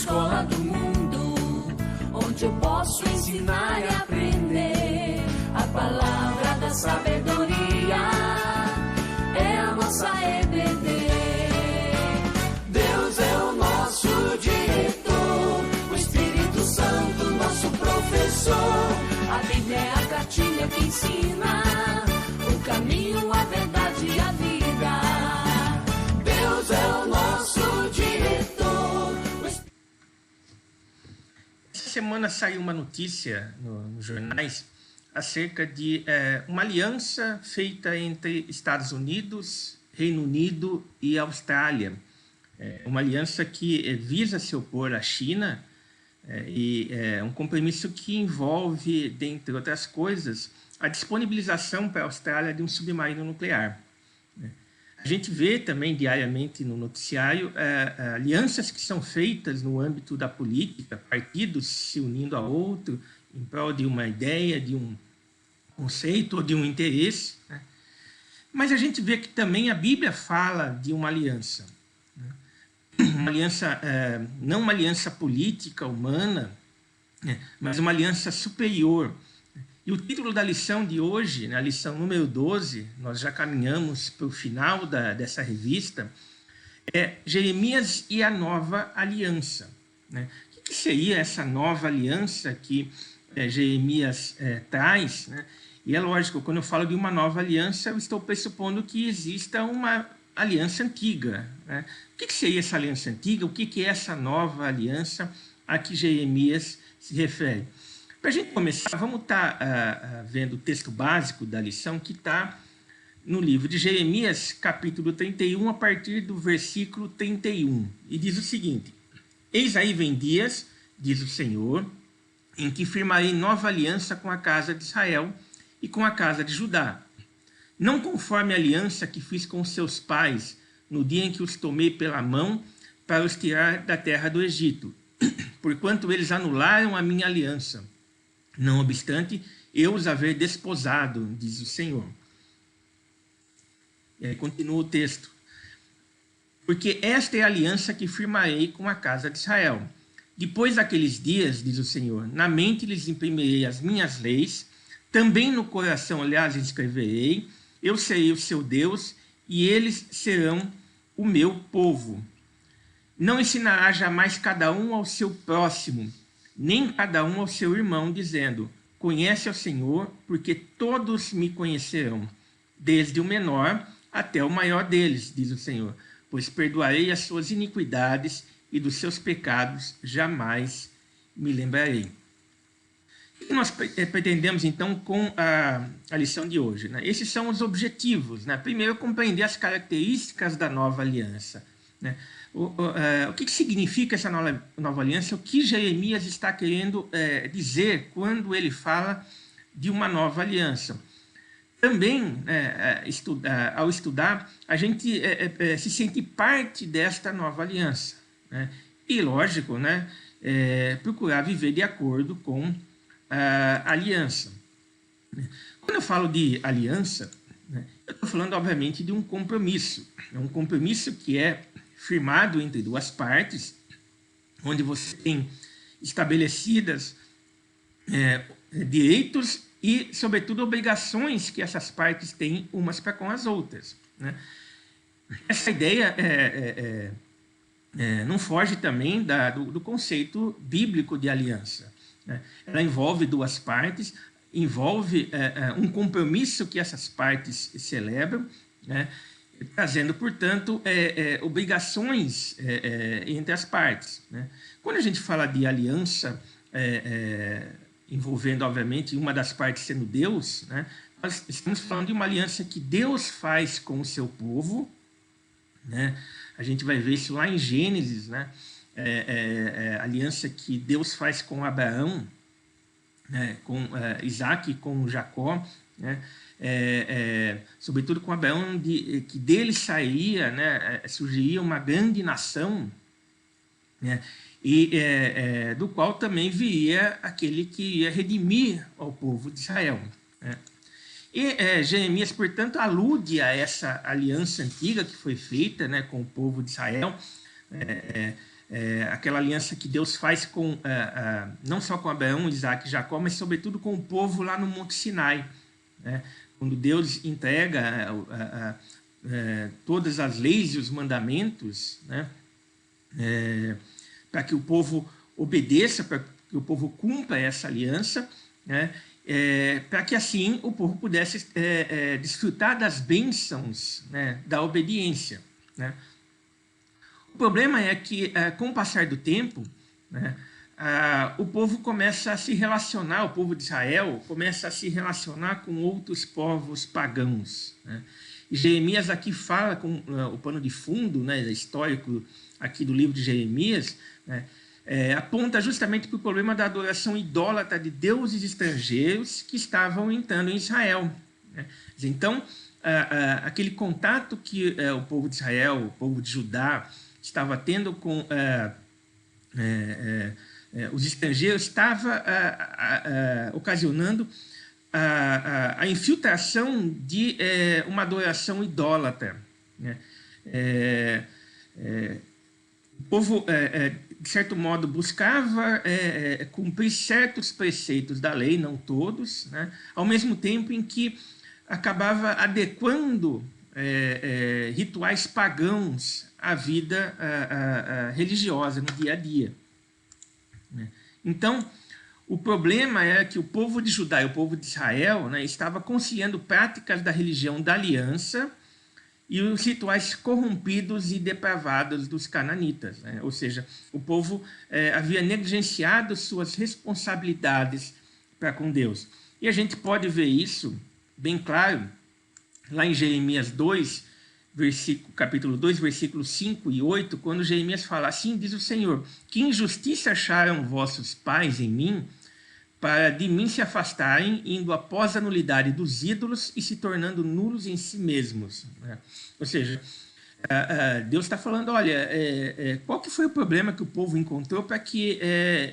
escola do mundo, onde eu posso ensinar e aprender. A palavra da sabedoria é a nossa EBD. Deus é o nosso diretor, o Espírito Santo nosso professor. A Bíblia é a cartilha que ensina o caminho, a verdade e a vida. Deus é o nosso diretor. Essa semana saiu uma notícia nos jornais acerca de uma aliança feita entre Estados Unidos, Reino Unido e Austrália. Uma aliança que visa se opor à China e é um compromisso que envolve, dentre outras coisas, a disponibilização para a Austrália de um submarino nuclear. A gente vê também diariamente no noticiário alianças que são feitas no âmbito da política, partidos se unindo a outro em prol de uma ideia, de um conceito ou de um interesse. Mas a gente vê que também a Bíblia fala de uma aliança. Uma aliança, não uma aliança política, humana, mas uma aliança superior. E o título da lição de hoje, a lição número 12, nós já caminhamos para o final dessa revista, é Jeremias e a Nova Aliança. O que seria essa nova aliança que Jeremias traz? E é lógico, quando eu falo de uma nova aliança, eu estou pressupondo que exista uma aliança antiga. O que seria essa aliança antiga? O que é essa nova aliança a que Jeremias se refere? Para a gente começar, vamos estar vendo o texto básico da lição que está no livro de Jeremias, capítulo 31, a partir do versículo 31. E diz o seguinte: Eis aí vem dias, diz o Senhor, em que firmarei nova aliança com a casa de Israel e com a casa de Judá. Não conforme a aliança que fiz com seus pais no dia em que os tomei pela mão para os tirar da terra do Egito, porquanto eles anularam a minha aliança. Não obstante, eu os haver desposado, diz o Senhor. E aí continua o texto. Porque esta é a aliança que firmarei com a casa de Israel. Depois daqueles dias, diz o Senhor, na mente lhes imprimirei as minhas leis, também no coração, aliás, lhes escreverei, eu serei o seu Deus, e eles serão o meu povo. Não ensinará jamais cada um ao seu próximo, nem cada um ao seu irmão, dizendo, conhece ao Senhor, porque todos me conhecerão, desde o menor até o maior deles, diz o Senhor, pois perdoarei as suas iniquidades e dos seus pecados jamais me lembrarei. O que nós pretendemos, então, com a lição de hoje? Esses são os objetivos. Primeiro, compreender as características da nova aliança. O que significa essa nova aliança? O que Jeremias está querendo dizer quando ele fala de uma nova aliança? Também, ao estudar, a gente se sente parte desta nova aliança. E, lógico, procurar viver de acordo com a aliança. Quando eu falo de aliança, eu estou falando, obviamente, de um compromisso. É um compromisso que é firmado entre duas partes, onde você tem estabelecidas direitos e, sobretudo, obrigações que essas partes têm umas para com as outras. Essa ideia não foge também do conceito bíblico de aliança. Ela envolve duas partes, envolve um compromisso que essas partes celebram, trazendo, portanto, obrigações entre as partes. Quando a gente fala de aliança, envolvendo, obviamente, uma das partes sendo Deus, nós estamos falando de uma aliança que Deus faz com o seu povo. A gente vai ver isso lá em Gênesis, a aliança que Deus faz com Abraão, com Isaac e com Jacó, sobretudo com Abraão, que dele sairia, surgiria uma grande nação, e do qual também viria aquele que ia redimir ao povo de Israel. E Jeremias, portanto, alude a essa aliança antiga que foi feita com o povo de Israel, aquela aliança que Deus faz com não só com Abraão, Isaac e Jacó, mas sobretudo com o povo lá no Monte Sinai, né? Quando Deus entrega todas as leis e os mandamentos, né? Para que o povo obedeça, para que o povo cumpra essa aliança, né? Para que assim o povo pudesse desfrutar das bênçãos, né, da obediência, né? O problema é que, com o passar do tempo, né, o povo começa a se relacionar, o povo de Israel começa a se relacionar com outros povos pagãos, né? E Jeremias aqui fala com o pano de fundo, né, histórico aqui do livro de Jeremias, né, aponta justamente para o problema da adoração idólatra de deuses estrangeiros que estavam entrando em Israel, né? Então, aquele contato que o povo de Israel, o povo de Judá, estava tendo com os estrangeiros, estava ocasionando a infiltração de uma adoração idólatra, né? O povo, de certo modo, buscava cumprir certos preceitos da lei, não todos, né? Ao mesmo tempo em que acabava adequando rituais pagãos à vida religiosa no dia a dia, né? Então, o problema era que o povo de Judá e o povo de Israel, né, estava conciliando práticas da religião da aliança e os rituais corrompidos e depravados dos cananitas, né? Ou seja, o povo havia negligenciado suas responsabilidades para com Deus. E a gente pode ver isso bem claro lá em Jeremias 2, capítulo 2, versículos 5 e 8, quando Jeremias fala assim: diz o Senhor, que injustiça acharam vossos pais em mim, para de mim se afastarem, indo após a nulidade dos ídolos e se tornando nulos em si mesmos, né? Ou seja, Deus está falando, olha, qual que foi o problema que o povo encontrou para que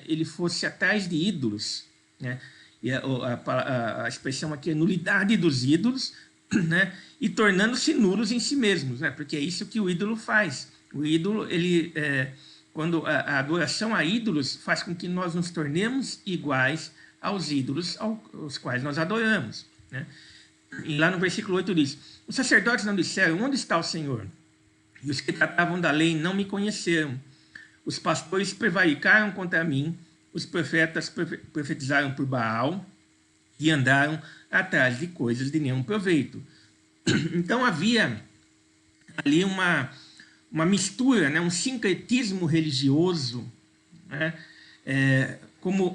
ele fosse atrás de ídolos, né? E a expressão aqui é nulidade dos ídolos, né? E tornando-se nulos em si mesmos, né? Porque é isso que o ídolo faz. O ídolo, quando a adoração a ídolos faz com que nós nos tornemos iguais aos ídolos aos quais nós adoramos, né? E lá no versículo 8 diz: os sacerdotes não disseram, onde está o Senhor? E os que tratavam da lei não me conheceram. Os pastores prevaricaram contra mim, os profetas profetizaram por Baal e andaram atrás de coisas de nenhum proveito. Então havia ali uma mistura, né, um sincretismo religioso, né? Como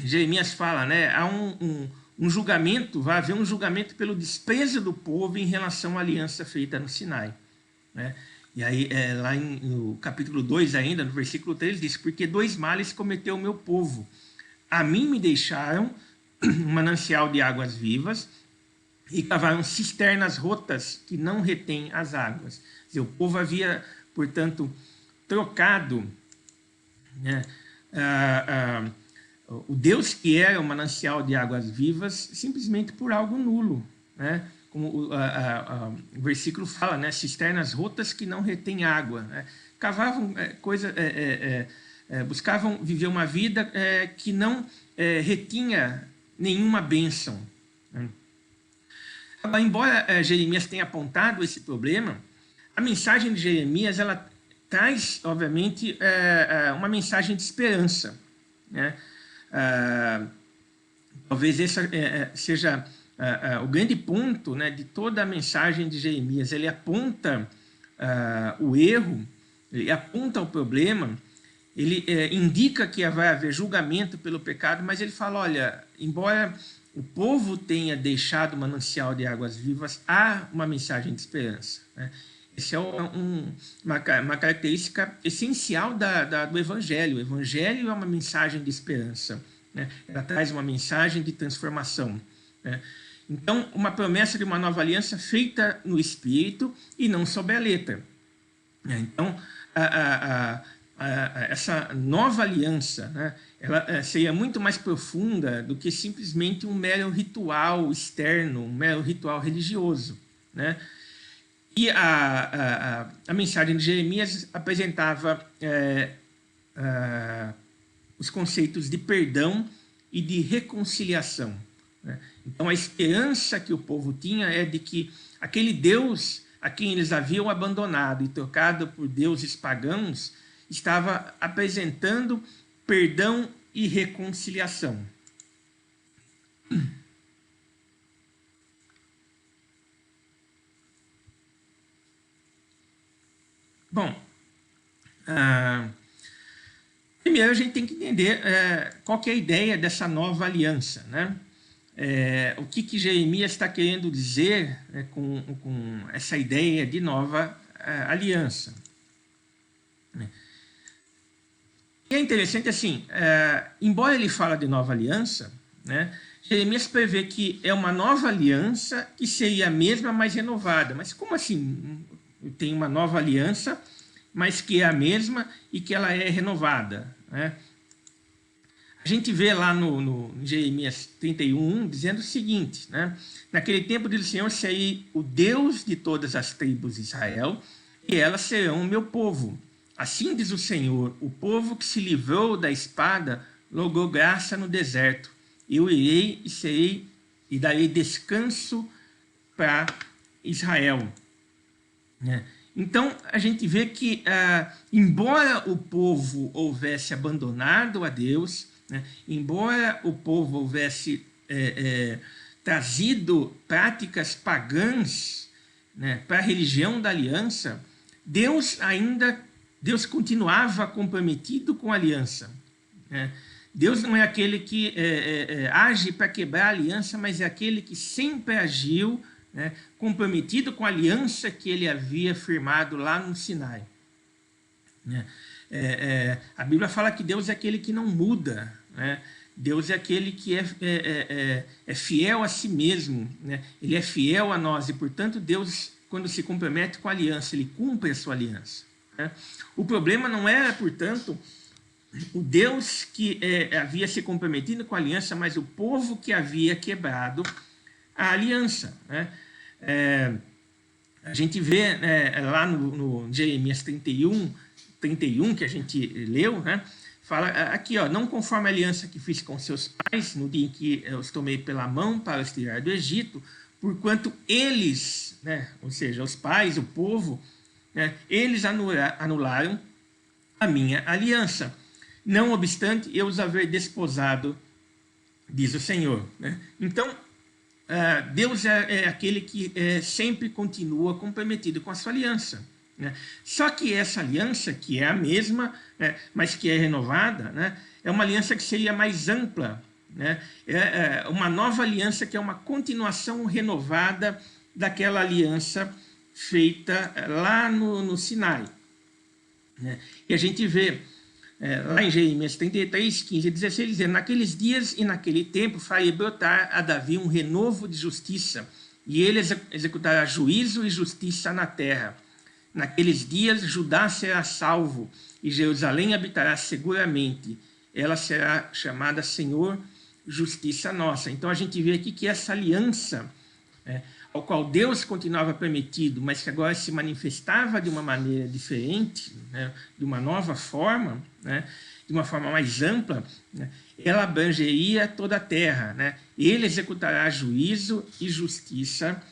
Jeremias fala, né, há um julgamento, vai haver um julgamento pelo desprezo do povo em relação à aliança feita no Sinai, né? E aí, lá no capítulo 2 ainda, no versículo 3, diz: porque dois males cometeu o meu povo. A mim me deixaram um manancial de águas vivas e cavaram cisternas rotas que não retêm as águas. Quer dizer, o povo havia, portanto, trocado, né, o Deus que era o manancial de águas vivas simplesmente por algo nulo, né? Como o versículo fala, né? Cisternas rotas que não retêm água, né? Cavavam buscavam viver uma vida que não retinha nenhuma bênção, né? Embora Jeremias tenha apontado esse problema, a mensagem de Jeremias ela traz, obviamente, uma mensagem de esperança, né? Talvez esse seja o grande ponto, né, de toda a mensagem de Jeremias. Ele aponta o erro, ele aponta o problema, ele indica que vai haver julgamento pelo pecado, mas ele fala, olha, embora o povo tenha deixado o manancial de águas vivas, há uma mensagem de esperança, né? Essa é uma característica essencial do Evangelho. O Evangelho é uma mensagem de esperança, né? Ela traz uma mensagem de transformação, né? Então, uma promessa de uma nova aliança feita no Espírito e não sob a letra, né? Então, essa nova aliança, né, ela seria muito mais profunda do que simplesmente um mero ritual externo, um mero ritual religioso, né? E a mensagem de Jeremias apresentava os conceitos de perdão e de reconciliação, né? Então, a esperança que o povo tinha é de que aquele Deus a quem eles haviam abandonado e trocado por deuses pagãos estava apresentando perdão e reconciliação. Bom, primeiro a gente tem que entender qual que é a ideia dessa nova aliança, né? O que Jeremias está querendo dizer com essa ideia de nova aliança. E é interessante assim, embora ele fale de nova aliança, né, Jeremias prevê que é uma nova aliança que seria a mesma, mas renovada. Mas como assim tem uma nova aliança, mas que é a mesma e que ela é renovada, né? A gente vê lá no Jeremias 31, dizendo o seguinte, né? Naquele tempo diz o Senhor, serei o Deus de todas as tribos de Israel, e elas serão o meu povo. Assim diz o Senhor, o povo que se livrou da espada logrou graça no deserto. Eu irei e serei e darei descanso para Israel. Então, a gente vê que, embora o povo houvesse abandonado a Deus, né, embora o povo houvesse trazido práticas pagãs, né, para a religião da aliança, Deus continuava comprometido com a aliança, né? Deus não é aquele que age para quebrar a aliança, mas é aquele que sempre agiu, né, comprometido com a aliança que ele havia firmado lá no Sinai, né? A Bíblia fala que Deus é aquele que não muda, né? Deus é aquele que é fiel a si mesmo, né? Ele é fiel a nós e, portanto, Deus, quando se compromete com a aliança, ele cumpre a sua aliança, né? O problema não era, portanto, o Deus que havia se comprometido com a aliança, mas o povo que havia quebrado a aliança, né? A gente vê lá no Jeremias 31, que a gente leu, né? Fala aqui, ó, não conforme a aliança que fiz com seus pais, no dia em que eu os tomei pela mão para os tirar do Egito, porquanto eles, né, ou seja, os pais, o povo, né, eles anularam a minha aliança. Não obstante eu os haver desposado, diz o Senhor, né? Então, Deus é aquele que sempre continua comprometido com a sua aliança, né? Só que essa aliança, que é a mesma, né, mas que é renovada, né, é uma aliança que seria mais ampla, né? É uma nova aliança que é uma continuação renovada daquela aliança feita lá no Sinai, né? E a gente vê lá em Jeremias 33, 15 e 16, dizendo, naqueles dias e naquele tempo farei brotar a Davi um renovo de justiça, e ele executará juízo e justiça na terra. Naqueles dias Judá será salvo, e Jerusalém habitará seguramente. Ela será chamada Senhor, justiça nossa. Então a gente vê aqui que essa aliança, ao qual Deus continuava prometido, mas que agora se manifestava de uma maneira diferente, né, de uma nova forma, né, de uma forma mais ampla, né, ela abrangeria toda a terra, né? Ele executará juízo e justiça,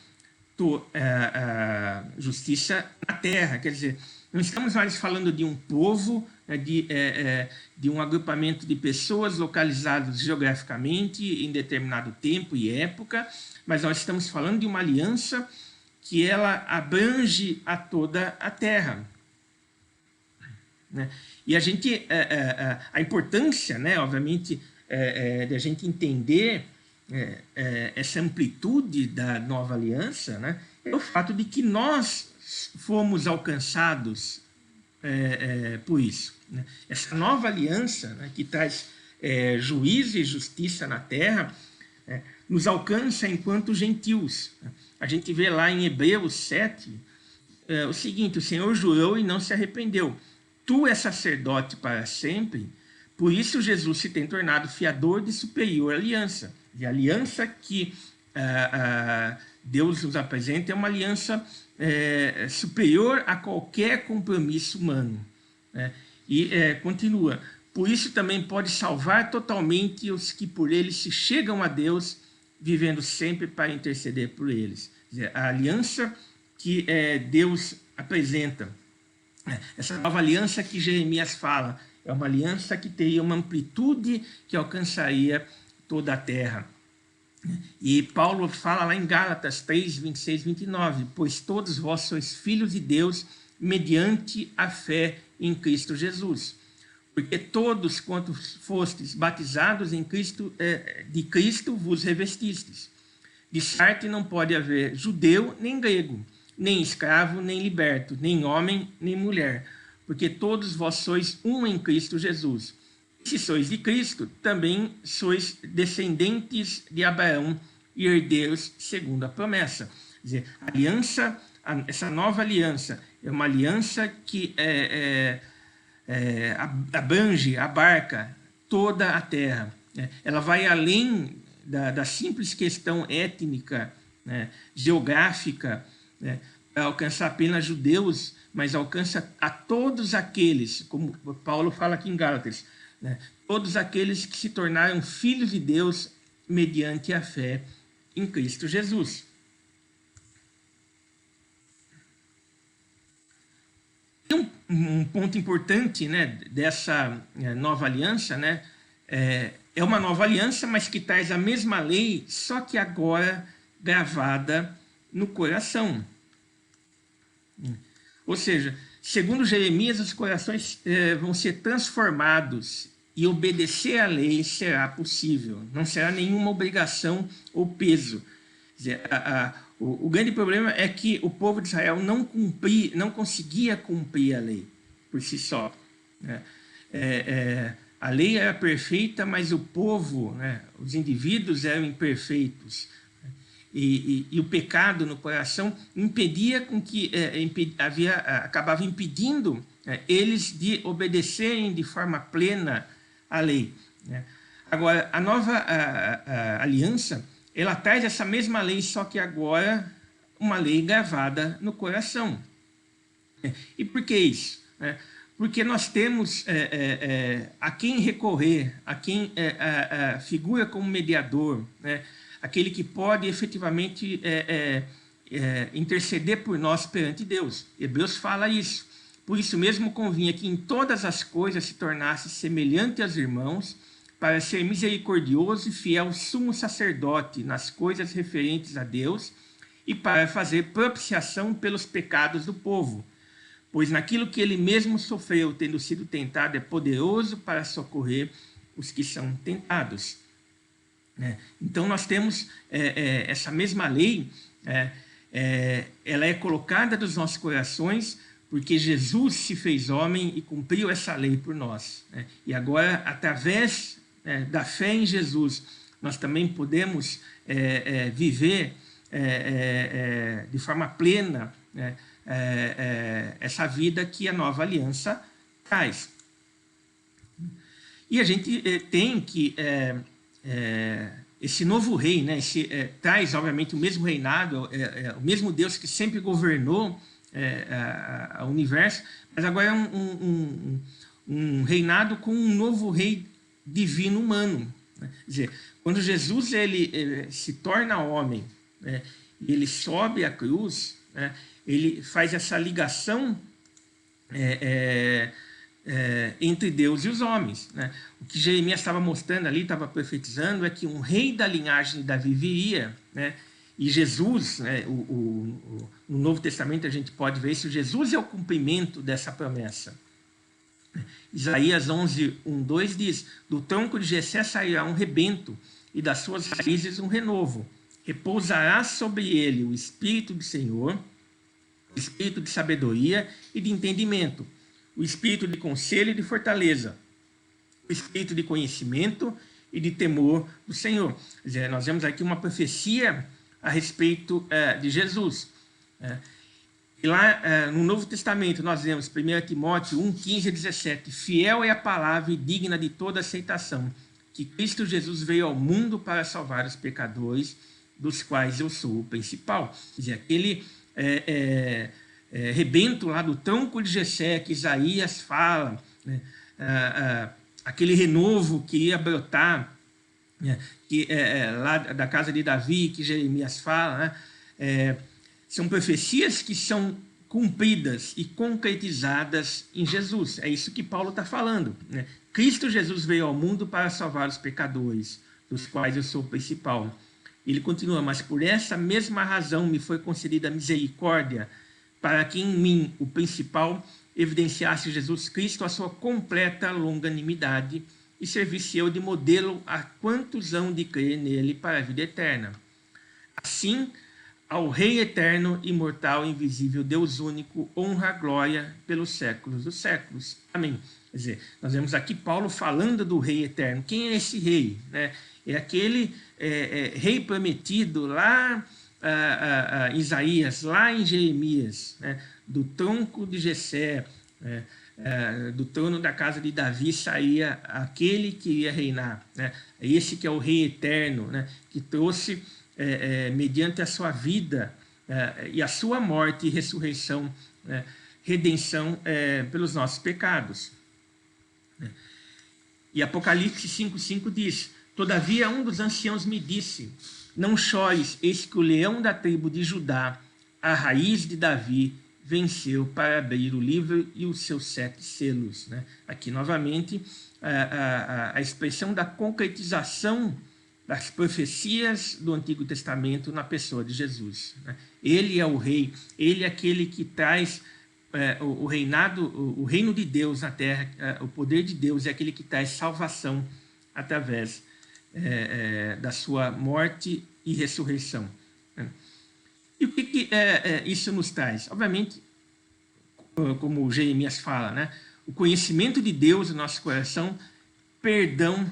justiça na terra. Quer dizer, não estamos mais falando de um povo, de um agrupamento de pessoas localizados geograficamente em determinado tempo e época, mas nós estamos falando de uma aliança que ela abrange a toda a terra, né? E a importância, né, obviamente, de a gente entender essa amplitude da nova aliança, né, é o fato de que nós fomos alcançados por isso, né? Essa nova aliança, né, que traz juízo e justiça na terra, nos alcança enquanto gentios. A gente vê lá em Hebreus 7 o seguinte, o Senhor jurou e não se arrependeu. Tu és sacerdote para sempre, por isso Jesus se tem tornado fiador de superior aliança. E a aliança que Deus nos apresenta é uma aliança superior a qualquer compromisso humano, né? E continua, por isso também pode salvar totalmente os que por ele se chegam a Deus, vivendo sempre para interceder por eles. Quer dizer, a aliança que Deus apresenta, essa nova aliança que Jeremias fala, é uma aliança que teria uma amplitude que alcançaria toda a terra. E Paulo fala lá em Gálatas 3, 26, 29, pois todos vós sois filhos de Deus mediante a fé em Cristo Jesus. Porque todos quanto fostes batizados em Cristo, de Cristo vos revestistes. De parte não pode haver judeu nem grego, nem escravo nem liberto, nem homem nem mulher, porque todos vós sois um em Cristo Jesus. Se sois de Cristo, também sois descendentes de Abraão e herdeiros segundo a promessa. Quer dizer, a aliança, essa nova aliança, é uma aliança que abrange, abarca toda a terra. Ela vai além da simples questão étnica, geográfica, para alcançar apenas judeus, mas alcança a todos aqueles, como Paulo fala aqui em Gálatas, todos aqueles que se tornaram filhos de Deus mediante a fé em Cristo Jesus. Tem um ponto importante, dessa nova aliança, é uma nova aliança, mas que traz a mesma lei, só que agora gravada no coração. Ou seja, segundo Jeremias, os corações vão ser transformados e obedecer à lei será possível. Não será nenhuma obrigação ou peso. Quer dizer, o grande problema é que o povo de Israel não conseguia cumprir a lei por si só. A lei era perfeita, mas o povo, os indivíduos eram imperfeitos. E o pecado no coração impedia com que acabava impedindo eles de obedecerem de forma plena a lei. Agora, a nova aliança, ela traz essa mesma lei, só que agora uma lei gravada no coração. E por que isso? Porque nós temos a quem recorrer, a quem figura como mediador, aquele que pode efetivamente interceder por nós perante Deus. Hebreus fala isso. Por isso mesmo convinha que em todas as coisas se tornasse semelhante aos irmãos, para ser misericordioso e fiel sumo sacerdote nas coisas referentes a Deus e para fazer propiciação pelos pecados do povo. Pois naquilo que ele mesmo sofreu, tendo sido tentado, é poderoso para socorrer os que são tentados. Então nós temos essa mesma lei, ela é colocada nos nossos corações, porque Jesus se fez homem e cumpriu essa lei por nós. E agora, através da fé em Jesus, nós também podemos viver de forma plena essa vida que a nova aliança traz. E a gente tem que esse novo rei, traz obviamente o mesmo reinado, o mesmo Deus que sempre governou o universo, mas agora é um reinado com um novo rei divino humano. Quer dizer, quando Jesus ele se torna homem, e ele sobe a cruz, ele faz essa ligação entre Deus e os homens. O que Jeremias estava mostrando ali, estava profetizando, é que um rei da linhagem de Davi viria, e Jesus, no Novo Testamento a gente pode ver isso, Jesus é o cumprimento dessa promessa. Isaías 11, 1, 2 diz, do tronco de Jessé sairá um rebento, e das suas raízes um renovo. Repousará sobre ele o Espírito do Senhor, o Espírito de sabedoria e de entendimento, o Espírito de conselho e de fortaleza, o Espírito de conhecimento e de temor do Senhor. Quer dizer, nós vemos aqui uma profecia a respeito de Jesus. E lá no Novo Testamento nós vemos 1 Timóteo 1, 15 e 17. Fiel é a palavra e digna de toda aceitação, que Cristo Jesus veio ao mundo para salvar os pecadores, dos quais eu sou o principal. Quer dizer, aquele rebento lá do tronco de Jessé que Isaías fala, né? Aquele renovo que ia brotar, lá da casa de Davi, que Jeremias fala, né? São profecias que são cumpridas e concretizadas em Jesus. É isso que Paulo está falando, né? Cristo Jesus veio ao mundo para salvar os pecadores, dos quais eu sou o principal. Ele continua, mas por essa mesma razão me foi concedida a misericórdia, para que em mim, o principal, evidenciasse Jesus Cristo a sua completa longanimidade e servisse eu de modelo a quantos hão de crer nele para a vida eterna. Assim, ao Rei eterno, imortal, invisível, Deus único, honra, glória pelos séculos dos séculos. Amém. Quer dizer, nós vemos aqui Paulo falando do Rei eterno. Quem é esse Rei? Né? É aquele Rei prometido lá em Isaías, lá em Jeremias, né? Do tronco de Jessé, do trono da casa de Davi saía aquele que ia reinar, né? Esse que é o Rei eterno, né? Que trouxe, mediante a sua vida e a sua morte e ressurreição, redenção pelos nossos pecados. E Apocalipse 5,5 diz: todavia um dos anciãos me disse, não chores, eis que o leão da tribo de Judá, a raiz de Davi, venceu para abrir o livro e os seus 7 selos. Né? Aqui, novamente, a expressão da concretização das profecias do Antigo Testamento na pessoa de Jesus. Né? Ele é o rei, ele é aquele que traz o reino de Deus na terra, o poder de Deus é aquele que traz salvação através da sua morte e ressurreição. E o que isso nos traz? Obviamente, como Jeremias fala, né? O conhecimento de Deus no nosso coração, perdão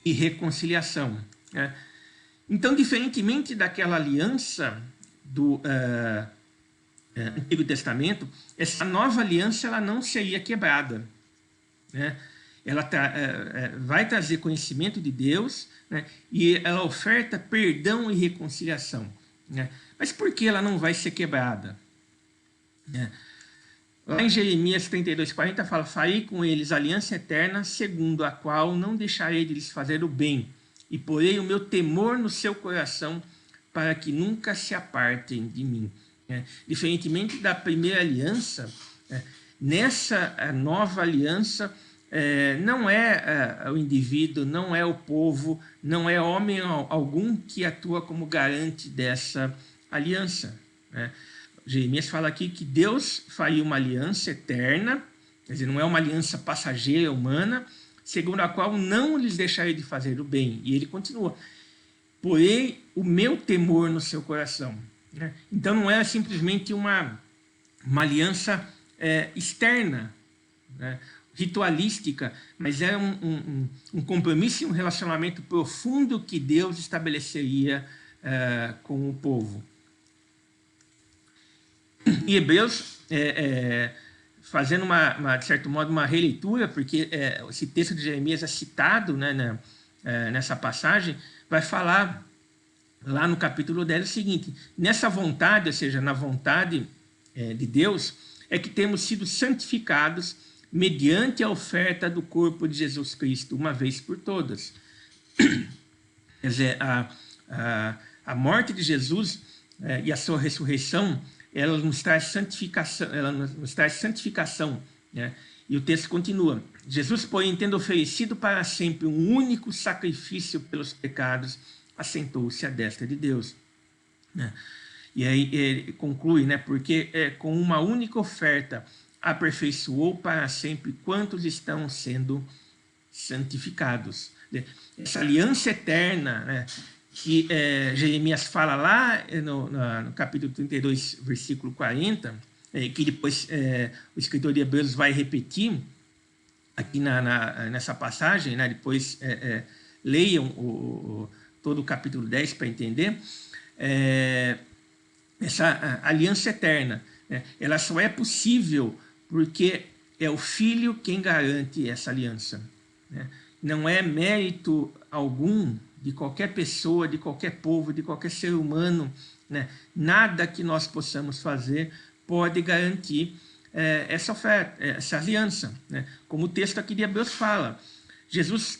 e reconciliação. Né? Então, diferentemente daquela aliança do Antigo Testamento, essa nova aliança ela não seria quebrada. Né? Ela vai trazer conhecimento de Deus, né? E ela oferta perdão e reconciliação. Né? Mas por que ela não vai ser quebrada? Lá em Jeremias 32,40 fala: farei com eles aliança eterna, segundo a qual não deixarei de lhes fazer o bem, e porei o meu temor no seu coração, para que nunca se apartem de mim. Diferentemente da primeira aliança, nessa nova aliança, não é o indivíduo, não é o povo, não é homem algum que atua como garante dessa aliança. Jeremias fala aqui que Deus faria uma aliança eterna, quer dizer, não é uma aliança passageira, humana, segundo a qual não lhes deixarei de fazer o bem. E ele continua: porei o meu temor no seu coração. Então não é simplesmente uma aliança externa, ritualística, mas é um compromisso e um relacionamento profundo que Deus estabeleceria com o povo. E Hebreus, fazendo de certo modo uma releitura, porque esse texto de Jeremias é citado, né, nessa passagem, vai falar lá no capítulo 10 o seguinte: nessa vontade, ou seja, na vontade de Deus, é que temos sido santificados mediante a oferta do corpo de Jesus Cristo, uma vez por todas. Quer dizer, a morte de Jesus e a sua ressurreição, ela nos traz santificação, né? E o texto continua: Jesus, porém, tendo oferecido para sempre um único sacrifício pelos pecados, assentou-se à destra de Deus. E aí ele conclui, né? Porque com uma única oferta aperfeiçoou para sempre quantos estão sendo santificados. Essa aliança eterna, né, que Jeremias fala lá no capítulo 32, versículo 40, que depois o escritor de Hebreus vai repetir aqui nessa passagem, né, depois leiam todo o capítulo 10 para entender. Essa aliança eterna, né, ela só é possível porque é o Filho quem garante essa aliança. Né? Não é mérito algum de qualquer pessoa, de qualquer povo, de qualquer ser humano, né? Nada que nós possamos fazer pode garantir essa oferta, essa aliança, né? Como o texto aqui de Hebreus fala, Jesus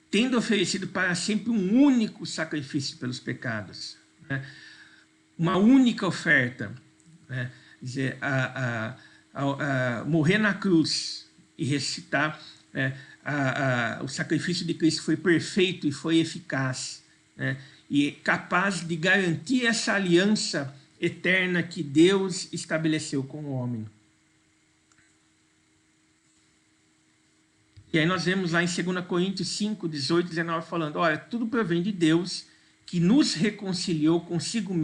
tendo oferecido para sempre um único sacrifício pelos pecados, né? Uma única oferta, né? Quer dizer, morrer na cruz e ressuscitar, né? O sacrifício de Cristo foi perfeito e foi eficaz, né? E capaz de garantir essa aliança eterna que Deus estabeleceu com o homem. E aí nós vemos lá em 2 Coríntios 5, 18, 19, falando, olha, tudo provém de Deus, que nos reconciliou consigo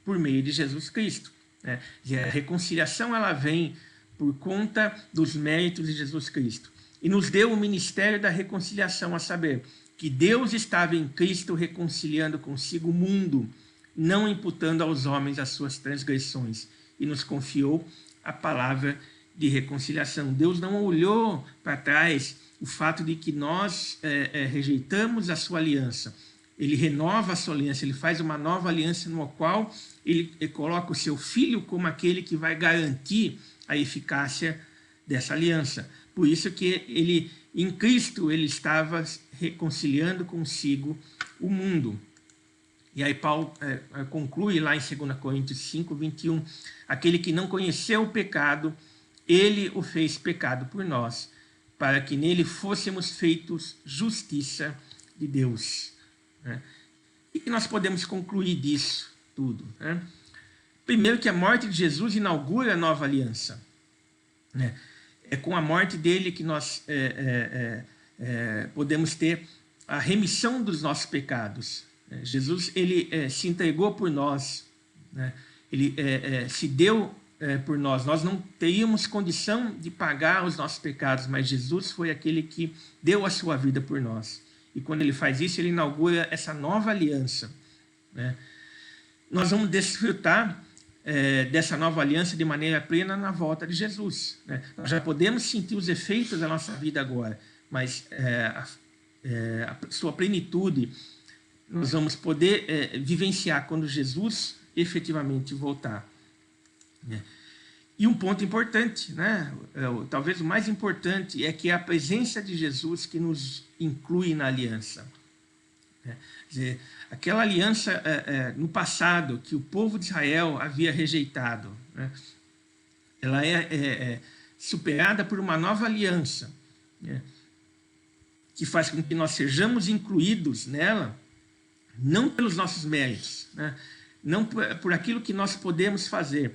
por meio de Jesus Cristo. Né? E a reconciliação ela vem por conta dos méritos de Jesus Cristo. E nos deu o ministério da reconciliação, a saber, que Deus estava em Cristo reconciliando consigo o mundo, não imputando aos homens as suas transgressões, e nos confiou a palavra de reconciliação. Deus não olhou para trás o fato de que nós rejeitamos a sua aliança. Ele renova a sua aliança, ele faz uma nova aliança no qual ele coloca o seu filho como aquele que vai garantir a eficácia dessa aliança. Por isso que ele, em Cristo, ele estava reconciliando consigo o mundo. E aí Paulo conclui lá em 2 Coríntios 5, 21, aquele que não conheceu o pecado, ele o fez pecado por nós, para que nele fôssemos feitos justiça de Deus. Né? E que nós podemos concluir disso tudo? Né? Primeiro que a morte de Jesus inaugura a nova aliança. Né? É com a morte dele que nós podemos ter a remissão dos nossos pecados. Jesus ele se entregou por nós, né? Ele se deu por nós. Nós não teríamos condição de pagar os nossos pecados, mas Jesus foi aquele que deu a sua vida por nós. E quando ele faz isso, ele inaugura essa nova aliança. Né? Nós vamos desfrutar dessa nova aliança de maneira plena na volta de Jesus. Né? Nós já podemos sentir os efeitos da nossa vida agora, mas a sua plenitude nós vamos poder vivenciar quando Jesus efetivamente voltar. Né? E um ponto importante, né? Talvez o mais importante, é que é a presença de Jesus que nos inclui na aliança. Né? Quer dizer, aquela aliança no passado que o povo de Israel havia rejeitado, né? Ela é superada por uma nova aliança, né? Que faz com que nós sejamos incluídos nela, não pelos nossos méritos, né? Não por aquilo que nós podemos fazer,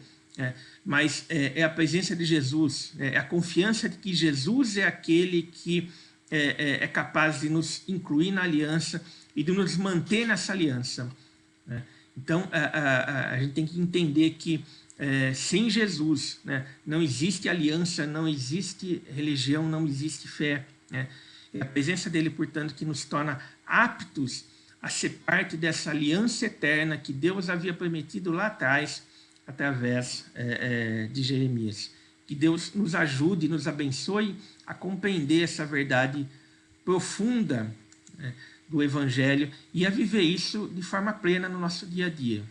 mas é a presença de Jesus, é a confiança de que Jesus é aquele que é capaz de nos incluir na aliança e de nos manter nessa aliança. Né? Então, a gente tem que entender que sem Jesus, né, não existe aliança, não existe religião, não existe fé. Né? É a presença dele, portanto, que nos torna aptos a ser parte dessa aliança eterna que Deus havia prometido lá atrás, através de Jeremias. Que Deus nos ajude, nos abençoe a compreender essa verdade profunda, né, do Evangelho e a viver isso de forma plena no nosso dia a dia.